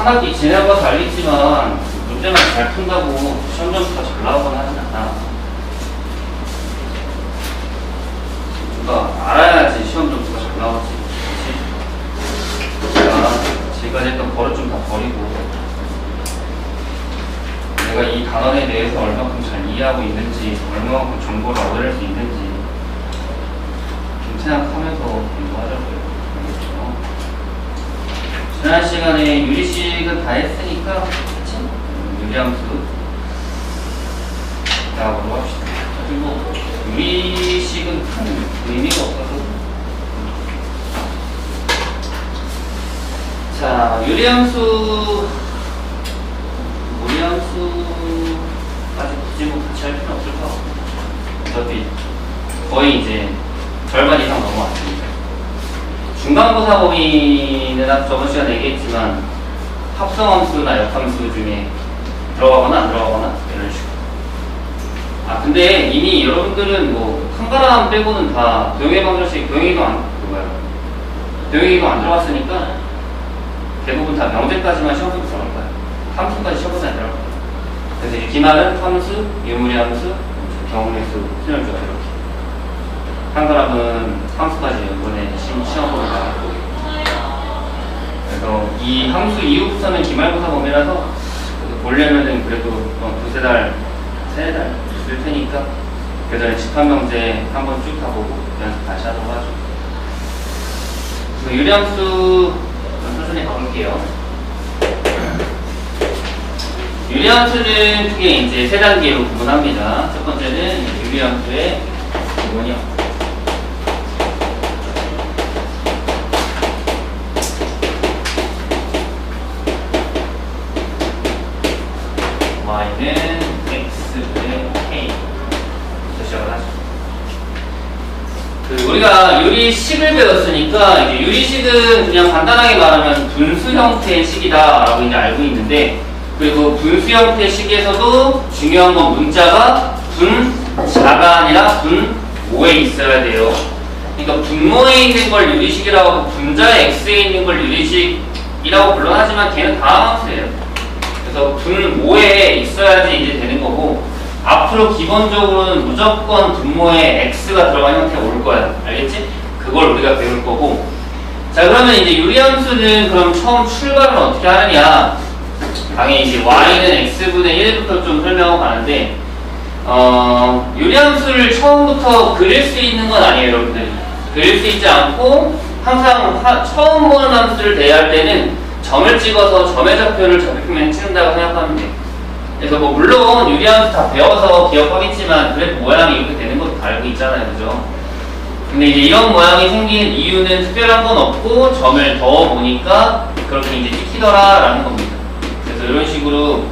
한 학기 지내봐서 알겠지만 문제만 잘 푼다고 시험 점수가 잘 나오거나 하진 않아. 그러니까 알아야지 시험 점수가 잘 나오지. 그치? 제가 지금까지 했던 버릇 좀 다 버리고 내가 이 단원에 대해서 얼마큼 잘 이해하고 있는지, 얼마만큼 정보를 얻어낼 수 있는지 좀 생각하면서 공부하자고요. 지난 시간에 유리식은 다 했으니까, 그치? 유리함수 나오도록 합시다. 그리고 유리식은 큰 의미가 없어서. 자, 유리함수까지 굳이 뭐 같이 할 필요는 없을 것 같고, 어차피 거의 이제 절반 이상 넘어왔습니다. 중간고사 범위는 저번 시간에 얘기했지만 합성함수나 역함수 중에 들어가거나 안 들어가거나 이런 식으로. 아 근데 이미 여러분들은 뭐 한가람 빼고는 다 도형의 방정식, 도형이도 안 들어갔으니까 대부분 다 명제까지만 시험 보고 들어갈 거예요. 함수까지 시험 보지 안 들어갈 거예요. 그래서 이제 기말은 함수, 유무리 함수, 경우의 수, 순열주가 이렇게. 한가람은 함수까지 이번에 시험 보러 나갔고, 그래서 이 함수 이후부터는 기말고사 범위라서 보려면은 그래도 두세 달, 세 달 쓸 테니까 그 전에 집합명제 한번 쭉 가보고 연습 다시 하도록 하죠. 그래서 유리함수 천천히 가볼게요. 유리함수는 크게 이제 세 단계로 구분합니다. 첫 번째는 유리함수의 기본이요. y는 x분의 k. 시작을 하죠. 우리가 유리식을 배웠으니까 이제 유리식은 그냥 간단하게 말하면 분수 형태의 식이다라고 이제 알고 있는데, 그리고 분수 형태의 식에서도 중요한 건 문자가 분자가 아니라 분모에 있어야 돼요. 그러니까 분모에 있는 걸 유리식이라고 하고 분자 x에 있는 걸 유리식이라고 물론 하지만 걔는 다 함수예요. 그래서 분모에 있어야지 이제 되는 거고, 앞으로 기본적으로는 무조건 분모에 x가 들어간 형태가 올 거야. 알겠지? 그걸 우리가 배울 거고. 자, 그러면 이제 유리함수는 그럼 처음 출발은 어떻게 하느냐? 당연히 이제 y는 x분의 1부터 좀 설명하고 가는데, 유리함수를 처음부터 그릴 수 있는 건 아니에요, 여러분들. 그릴 수 있지 않고, 항상 처음 보는 함수를 대할 때는 점을 찍어서 점의 좌표를 좌표표면에 찍는다고 생각하면 돼요. 그래서 뭐 물론 유리함수 다 배워서 기억하겠지만 그래도 모양이 이렇게 되는 것도 다 알고 있잖아요, 그죠? 근데 이제 이런 모양이 생긴 이유는 특별한 건 없고 점을 더 보니까 그렇게 이제 찍히더라라는 겁니다. 그래서 이런 식으로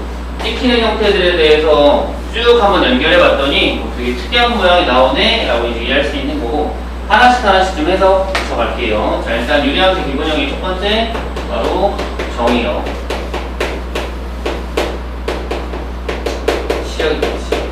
찍히는 형태들에 대해서 쭉 한번 연결해 봤더니 되게 특이한 모양이 나오네 라고 이제 이해할 수 있는 거고, 하나씩 좀 해서 붙여갈게요. 자, 일단 유리함수 기본형이 첫 번째 바로 정의요. 시작이겠지.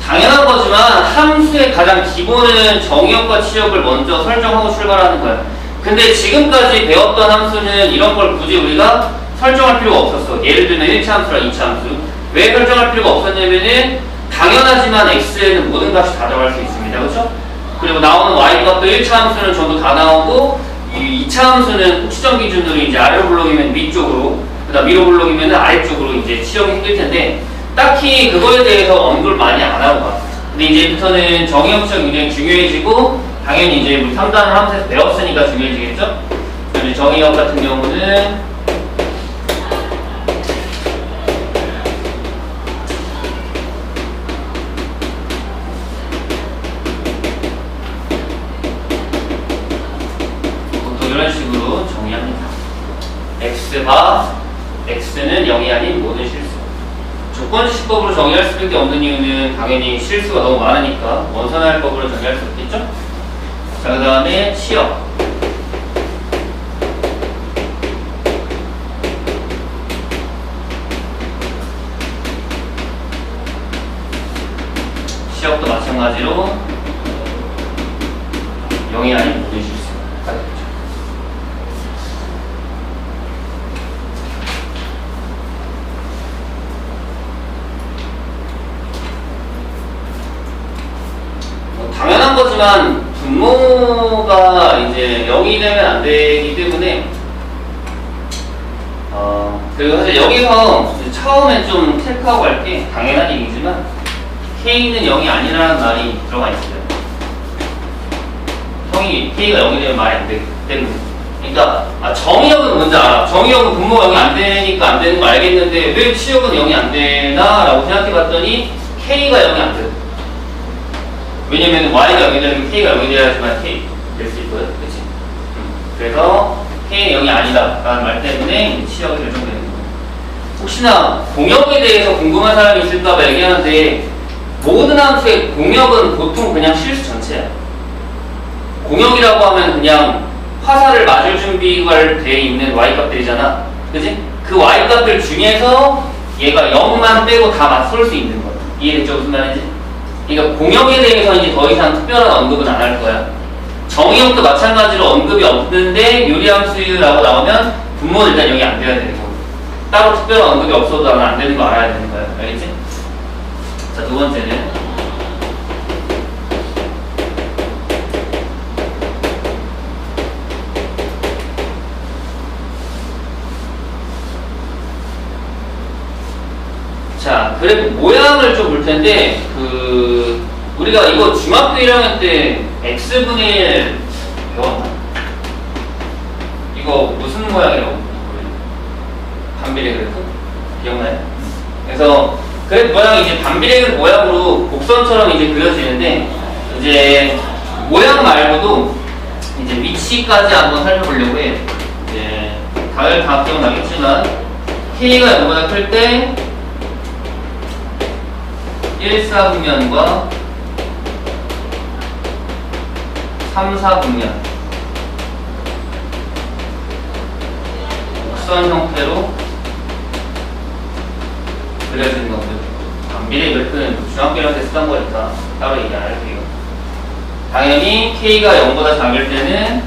당연한 거지만 함수의 가장 기본은 정의역과 치역을 먼저 설정하고 출발하는 거야. 근데 지금까지 배웠던 함수는 이런 걸 굳이 우리가 설정할 필요가 없었어. 예를 들면 1차 함수랑 2차 함수. 왜 설정할 필요가 없었냐면은 당연하지만 x에는 모든 값이 다 들어갈 수 있습니다. 그렇죠? 그리고 나오는 y 값도 1차 함수는 전부 다 나오고, 이 2차 함수는 시점 기준으로 이제 아래로 블록이면 위쪽으로, 그다음 위로 블록이면 아래쪽으로 이제 치역이 생길 텐데, 딱히 그거에 대해서 언급을 많이 안 하고 가. 근데 이제부터는 정의역 치역 굉장히 중요해지고, 당연히 이제 우리 3단을 함수에서 배웠으니까 중요해지겠죠? 그래서 정의역 같은 경우는 이런 식으로 정의합니다. x바 x는 0이 아닌 모든 실수. 조건지식법으로 정의할 수밖에 없는 이유는 당연히 실수가 너무 많으니까 원선화법으로 정의할 수 없겠죠? 자, 그 다음에 치역. 치역도 마찬가지로 0이 아닌 모든 실수. 거지만 분모가 이제 0이 되면 안 되기 때문에 그리고 사실 여기서 처음에 좀 체크하고 할 게 당연한 얘기지만 K는 0이 아니라는 말이 들어가 있어요. K가 0이 되면 말이 안 되기 때문에. 그러니까 정의역은 뭔지 알아. 정의역은 분모가 0이 안 되니까 안 되는 거 알겠는데 왜 치역은 0이 안 되나? 라고 생각해 봤더니 K가 0이 안 돼. 왜냐면 Y가 0이 되면 K가 0이 돼야지만 K 될 수 있거든. 그치? 그래서 K는 0이 아니다 라는 말 때문에 치역이 결정되는 거예요. 혹시나 공역에 대해서 궁금한 사람이 있을까봐 얘기하는데 모든 함수의 공역은 보통 그냥 실수 전체야. 공역이라고 하면 그냥 화살을 맞을 준비가 돼 있는 y값들이잖아. 그지? 그 y값들 중에서 얘가 0만 빼고 다 맞설 수 있는 거야. 이해됐죠? 무슨 말인지? 그러니까 공역에 대해서 이제 더 이상 특별한 언급은 안 할 거야. 정의역도 마찬가지로 언급이 없는데 유리함수라고 나오면 분모는 일단 여기 안 돼야 되는 거고. 따로 특별한 언급이 없어도 나는 안 되는 거 알아야 되는 거야. 알겠지? 자, 두 번째는 자, 그래프 모양을 좀 볼 텐데, 우리가 이거 중학교 1학년 때 x분의 1 배웠나? 이거 무슨 모양이라고? 반비례 그래프? 기억나요? 그래서 그래프 모양이 이제 반비례 그래프 모양으로 곡선처럼 이제 그려지는데, 이제 모양 말고도 이제 위치까지 한번 살펴보려고 해요. 이제 다들 다 기억나겠지만, k가 0보다 클 때, 1, 4분면과 3, 4분면 곡선 형태로 그려지는 것들. 반비례 그래프는 중학교랑 때 쓰던 거니까 따로 얘기 안 할게요. 당연히 K가 0보다 작을 때는,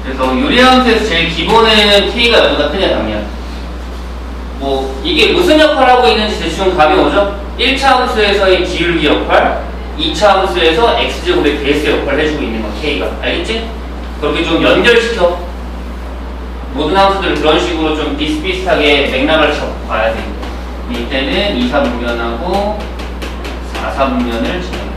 그래서 유리함수에서 제일 기본에는 K가 0보다 크냐 작냐. 뭐 이게 무슨 역할을 하고 있는지 대충 감이 오죠? 1차 함수에서의 기울기 역할, 2차 함수에서 x제곱의 베이스 역할을 해주고 있는 거 K가. 알겠지? 그렇게 좀 연결시켜. 모든 함수들을 그런 식으로 좀 비슷비슷하게 맥락을 잡아야 돼요. 이때는 2, 4분면하고 4, 4분면을 지나는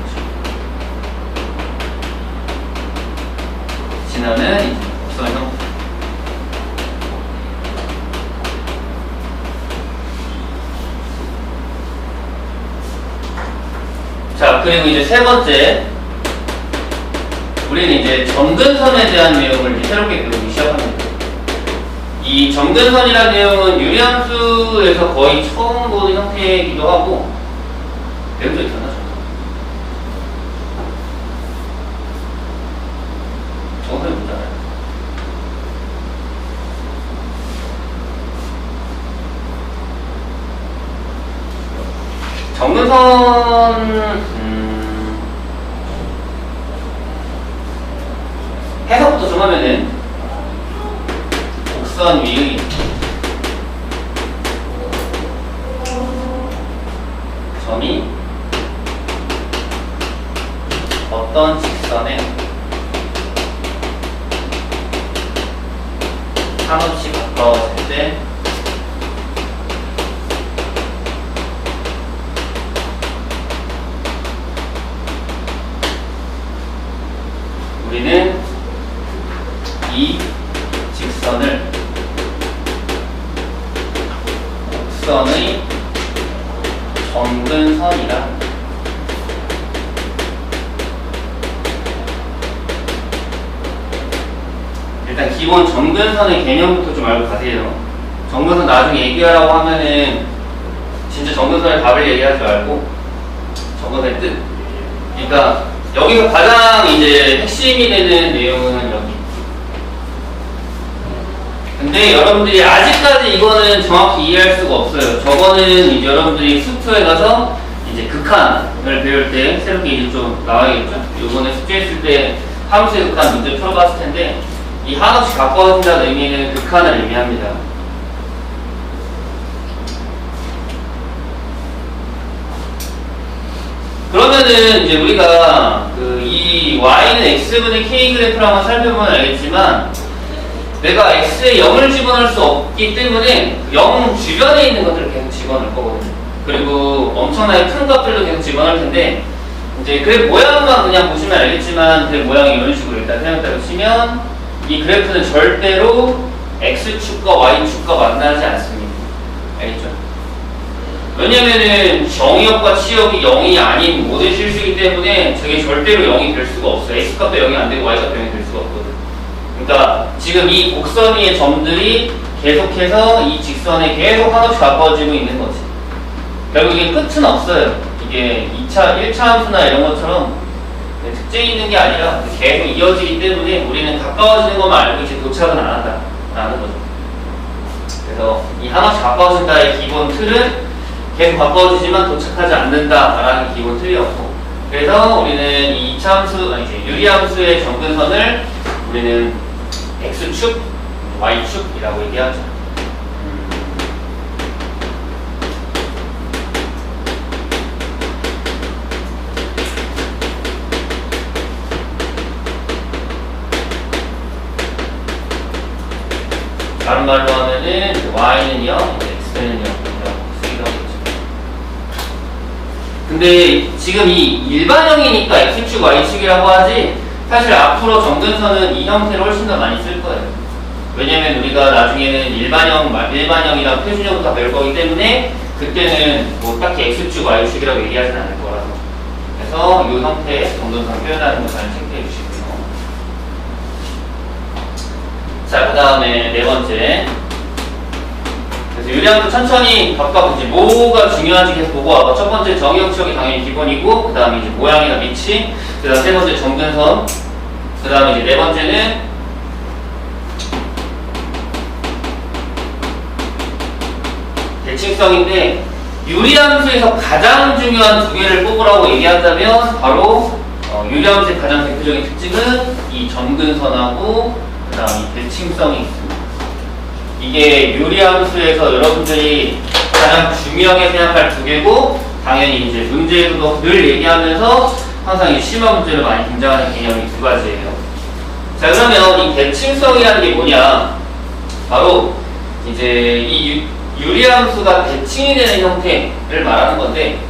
지나는 곡선 형태. 자, 그리고 이제 세 번째, 우리는 이제 점근선에 대한 내용을 이제 새롭게 배우기 시작합니다. 이 점근선이라는 내용은 유리함수에서 거의 처음 보는 형태이기도 하고, 배운 적 있었나? 정선이 뭔지 알아요? 점근선 해석부터 좀 하면은 곡선 위의 점이 어떤 직선에 한없이 가까워질 때 우리는 이 직선을 곡선의 점근선이라 일단 기본 점근선의 개념부터 좀 알고 가세요. 점근선 나중에 얘기하라고 하면은 진짜 점근선의 답을 얘기하지 말고 점근선의 뜻. 그러니까 여기서 가장 이제 핵심이 되는 내용은 여기. 근데 여러분들이 아직까지 이거는 정확히 이해할 수가 없어요. 저거는 이제 여러분들이 수투에 가서 이제 극한을 배울 때 새롭게 이제 좀 나와야겠죠. 요번에 숙제했을 때 함수의 극한 문제 풀어봤을 텐데 이 한없이 가까워진다는 의미는 극한을 의미합니다. 그러면은 이제 우리가 x분의 k 그래프를 한번 살펴보면 알겠지만 내가 x에 0을 집어넣을 수 없기 때문에 0 주변에 있는 것들을 계속 집어넣을 거거든요. 그리고 엄청나게 큰 값들도 계속 집어넣을 텐데 이제 그래프 모양만 그냥 보시면 알겠지만 그래프 모양이 이런 식으로 일단 생겼다고 치면 이 그래프는 절대로 x축과 y축과 만나지 않습니다. 알겠죠? 왜냐면은 정의역과 치역이 0이 아닌 모든 실수이기 때문에 저게 절대로 0이 될 수가 없어요. x값도 0이 안 되고 y값도 0이 될 수가 없거든. 그러니까 지금 이 곡선 위의 점들이 계속해서 이 직선에 계속 한없이 가까워지고 있는 거지. 결국 이게 끝은 없어요. 이게 1차 함수나 이런 것처럼 특징이 있는 게 아니라 계속 이어지기 때문에 우리는 가까워지는 것만 알고 이제 도착은 안 한다라는 거죠. 그래서 이 한없이 가까워진다의 기본 틀은 계속 가까워지지만 도착하지 않는다라는 기본 틀이었고, 그래서 우리는 이 2차 함수, 이제 유리함수의 점근선을 우리는 x축, y축이라고 얘기하죠. 다른 말로 하면은 y는 0, x는 0. 근데 지금 이 일반형이니까 x축, y축이라고 하지 사실 앞으로 점근선은 이 형태를 훨씬 더 많이 쓸 거예요. 왜냐면 우리가 나중에는 일반형이랑 표준형도 다 배울 거기 때문에 그때는 뭐 딱히 x축, y축이라고 얘기하진 않을 거라서. 그래서 이 형태의 점근선 표현하는 거 잘 체크해 주시고요. 자, 그 다음에 네 번째. 그래서 유리함수 천천히 각각 이제 뭐가 중요한지 계속 보고 와봐. 첫 번째 정의역 치역이 당연히 기본이고, 그 다음에 이제 모양이나 위치, 그 다음 세 번째 점근선, 그 다음에 이제 네 번째는 대칭성인데, 유리함수에서 가장 중요한 두 개를 뽑으라고 얘기한다면 바로 유리함수의 가장 대표적인 특징은 이 점근선하고 그 다음 이 대칭성이 있습니다. 이게 유리함수에서 여러분들이 가장 중요하게 생각할 두 개고, 당연히 이제 문제에서도 늘 얘기하면서 항상 이 심화 문제로 많이 등장하는 개념이 두 가지예요. 자, 그러면 이 대칭성이라는 게 뭐냐? 바로 이제 이 유리함수가 대칭이 되는 형태를 말하는 건데,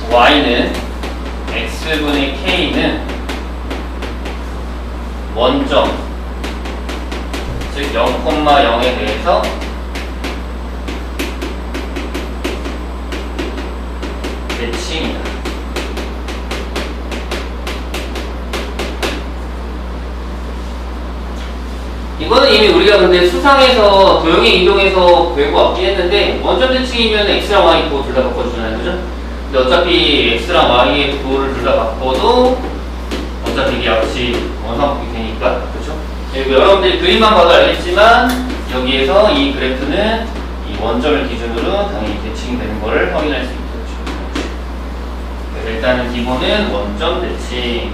y는 x분의 k는 원점 즉 0,0에 대해서 대칭이다. 이거는 이미 우리가 근데 수상에서 도형의 이동에서 배우고 왔긴 했는데, 원점 대칭이면 x랑 y 부호 둘 다 바꿔주잖아요, 그죠? 근데 어차피 x랑 y의 부호를 둘 다 바꿔도 어차피 이게 역시 원상복귀 되니까, 그죠? 그리고 여러분들이 그림만 봐도 알겠지만 여기에서 이 그래프는 이 원점을 기준으로 당연히 대칭이 되는 것을 확인할 수 있겠죠. 일단은 기본은 원점 대칭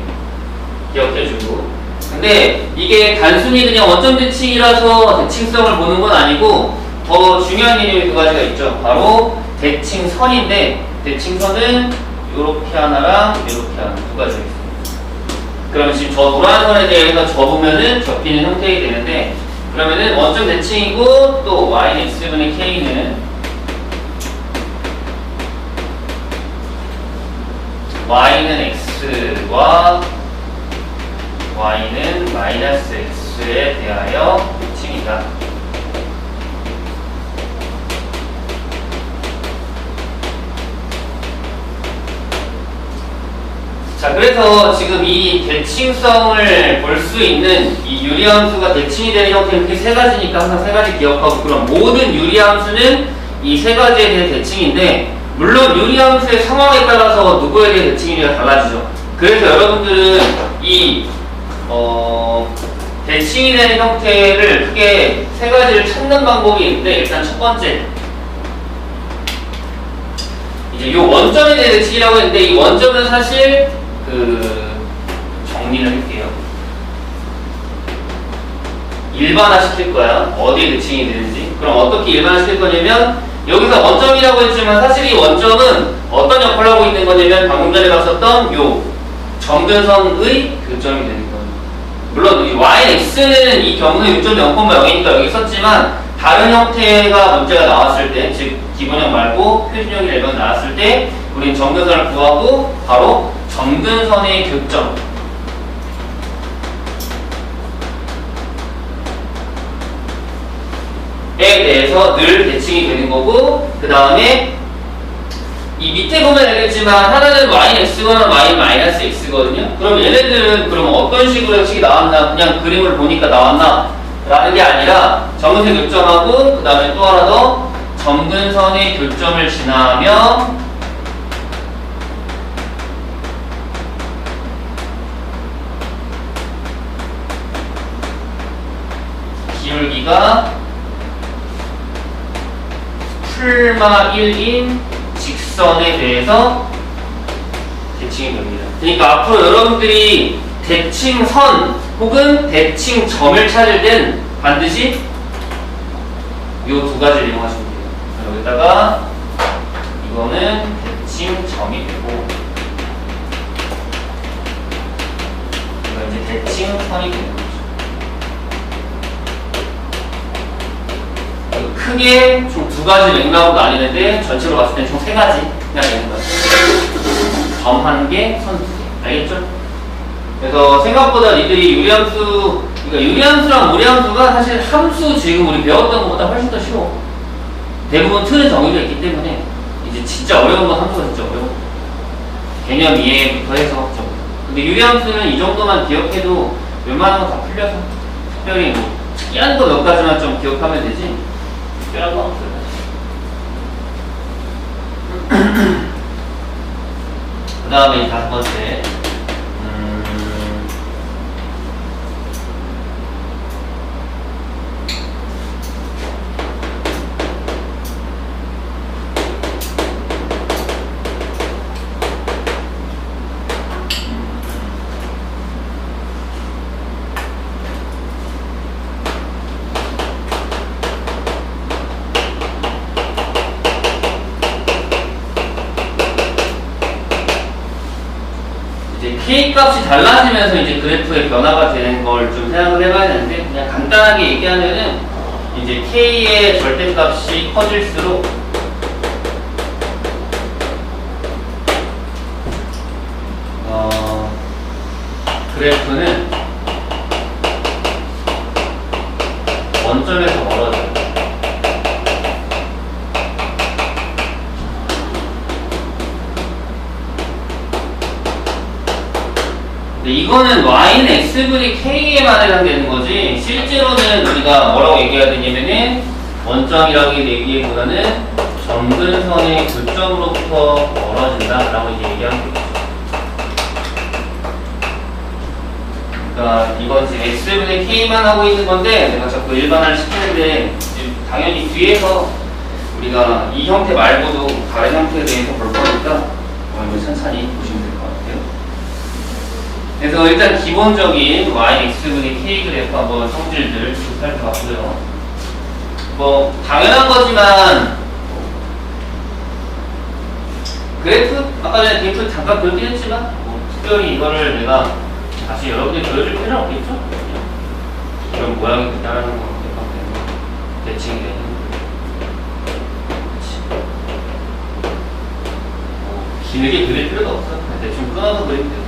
기억해주고, 근데 이게 단순히 그냥 원점 대칭이라서 대칭성을 보는 건 아니고 더 중요한 개념이 두 가지가 있죠. 바로 대칭선인데, 대칭선은 이렇게 하나랑 이렇게 하나 두 가지가 있습니다. 그러면 지금 저 노란 선에 대해서 접으면은 접히는 형태가 되는데, 그러면은 원점 대칭이고 또 y는 x분의 k는 y는 x와 y는 마이너스 x에 대하여 대칭이다. 자, 그래서 지금 이 대칭성을 볼 수 있는 이 유리함수가 대칭이 되는 형태는 이렇게 세 가지니까 항상 세 가지 기억하고, 그럼 모든 유리함수는 이 세 가지에 대해 대칭인데, 물론 유리함수의 상황에 따라서 누구에 대해 대칭이냐가 달라지죠. 그래서 여러분들은 이 대칭이 되는 형태를 크게 세 가지를 찾는 방법이 있는데, 일단 첫 번째 이제 이 원점에 대해 대칭이라고 했는데, 이 원점은 사실 정리를 할게요. 일반화 시킬 거야. 어디에 대칭이 되는지. 그럼 어떻게 일반화 시킬 거냐면, 여기서 원점이라고 했지만 사실 이 원점은 어떤 역할을 하고 있는 거냐면, 방금 전에 봤었던 요 점근선의 교점이 되는 거예요. 물론 이 yx는 이 경우에 6.0,0이니까 여기 썼지만 다른 형태가 문제가 나왔을 때, 즉 기본형 말고 표준형이 레벨 나왔을 때 우리는 점근선을 구하고 바로 점근선의 교점에 대해서 늘 대칭이 되는 거고, 그 다음에 이 밑에 보면 알겠지만 하나는 yx거나 y-x거든요. 그럼 얘네들은 그럼 어떤 식으로 형식이 나왔나, 그냥 그림을 보니까 나왔나 라는 게 아니라 점근선의 교점하고 그 다음에 또 하나 더 점근선의 교점을 지나면 기울기가 풀마 1인 직선에 대해서 대칭이 됩니다. 그러니까 앞으로 여러분들이 대칭선 혹은 대칭점을 찾을 땐 반드시 이 두 가지를 이용하시면 돼요. 여기다가 이거는 대칭점이 되고 이거 이제 대칭선이 되는 거죠. 크게 총 두 가지 맥락으로 나뉘는데 전체로 봤을 때 총 세 가지 그냥 되는 거예요. 점 한 개, 선 두 개. 알겠죠? 그래서 생각보다 니들이 유리함수, 그러니까 유리함수랑 무리함수가 사실 함수 지금 우리 배웠던 것보다 훨씬 더 쉬워. 대부분 틀은 정해져 있기 때문에 이제 진짜 어려운 건 함수가 진짜 어려워. 개념 이해부터 해서. 근데 유리함수는 이 정도만 기억해도 웬만한 거 다 풀려서 특별히 뭐 특이한 거 몇 가지만 좀 기억하면 되지. 특별한 거 없어요. 그 다음에 다섯 번째. K 값이 달라지면서 이제 그래프의 변화가 되는 걸 좀 생각을 해봐야 되는데, 그냥 간단하게 얘기하면은 이제 K의 절대값이 커질수록 그래프는 원점에서 멀어져요. 근데 이거는 y는 x분의 k에만 해당되는 거지, 실제로는 우리가 뭐라고 얘기해야 되냐면은 원점이라고 얘기보다는 점근선의 교점으로부터 멀어진다 라고 이제 얘기하는 거죠. 그러니까 이건 지금 x분의 k만 하고 있는 건데 내가 자꾸 일반화를 시키는데 당연히 뒤에서 우리가 이 형태 말고도 다른 형태에 대해서 볼 거니까 이거 천천히 보시면 될 것 같아요. 그래서 일단 기본적인 y x분의 k 그래프 한번 성질들 쭉 살펴봤고요. 뭐 당연한 거지만 그래프 아까 전에 그래프 잠깐 보여드긴 했지만 뭐 특별히 이거를 내가 다시 여러분들이 보여줄 필요는 없겠죠? 이런 모양이 따르는 거 대칭이 되는 길게 그릴 필요도 없어. 대충 끊어서 그리면 돼요.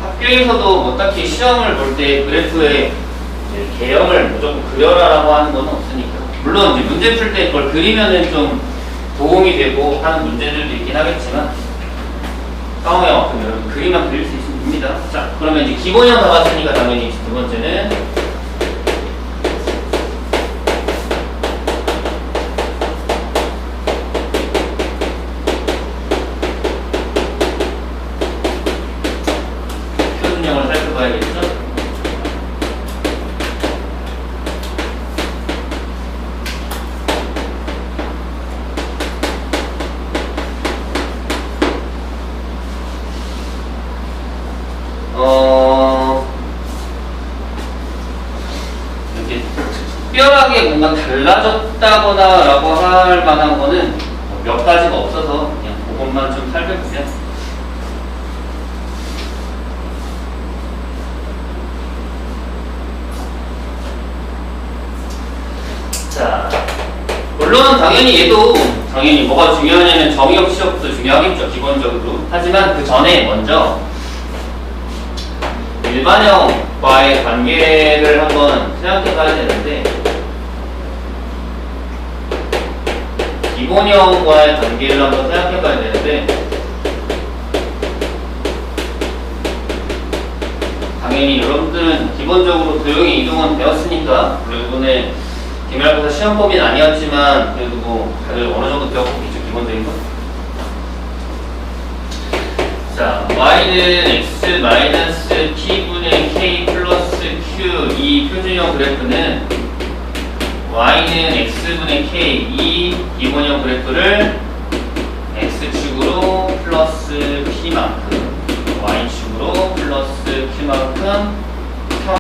학교에서도 뭐 딱히 시험을 볼 때 그래프의 개형을 무조건 그려라라고 하는 건 없으니까. 물론 이제 문제 풀 때 그걸 그리면은 좀 도움이 되고 하는 문제들도 있긴 하겠지만 상황에 없으면 여러분 그림만 그릴 수 있습니다. 자, 그러면 이제 기본형 다 봤으니까 당연히 두 번째는 표준형을 살펴봐야겠죠? 이렇게 특별하게 뭔가 달라졌다거나 라고 할 만한 거는 몇 가지가 없어서 그냥 그것만 좀 살펴보면 물론 당연히 얘도 당연히 뭐가 중요하냐면 정의역 시역도 중요하겠죠, 기본적으로. 하지만 그 전에 먼저 일반형과의 관계를 한번 생각해 봐야 되는데, 기본형과의 관계를 한번 생각해 봐야 되는데, 당연히 여러분들은 기본적으로 도형의 이동은 배웠으니까, 그리고 이번에 기말고사 시험 범위는 아니었지만 그래도 뭐 다들 어느 정도 배웠고 있죠, 기본적인 거. 자, y는 x 마이너스 p분의 k 플러스 q 이 표준형 그래프는 y는 x분의 k 이 기본형 그래프를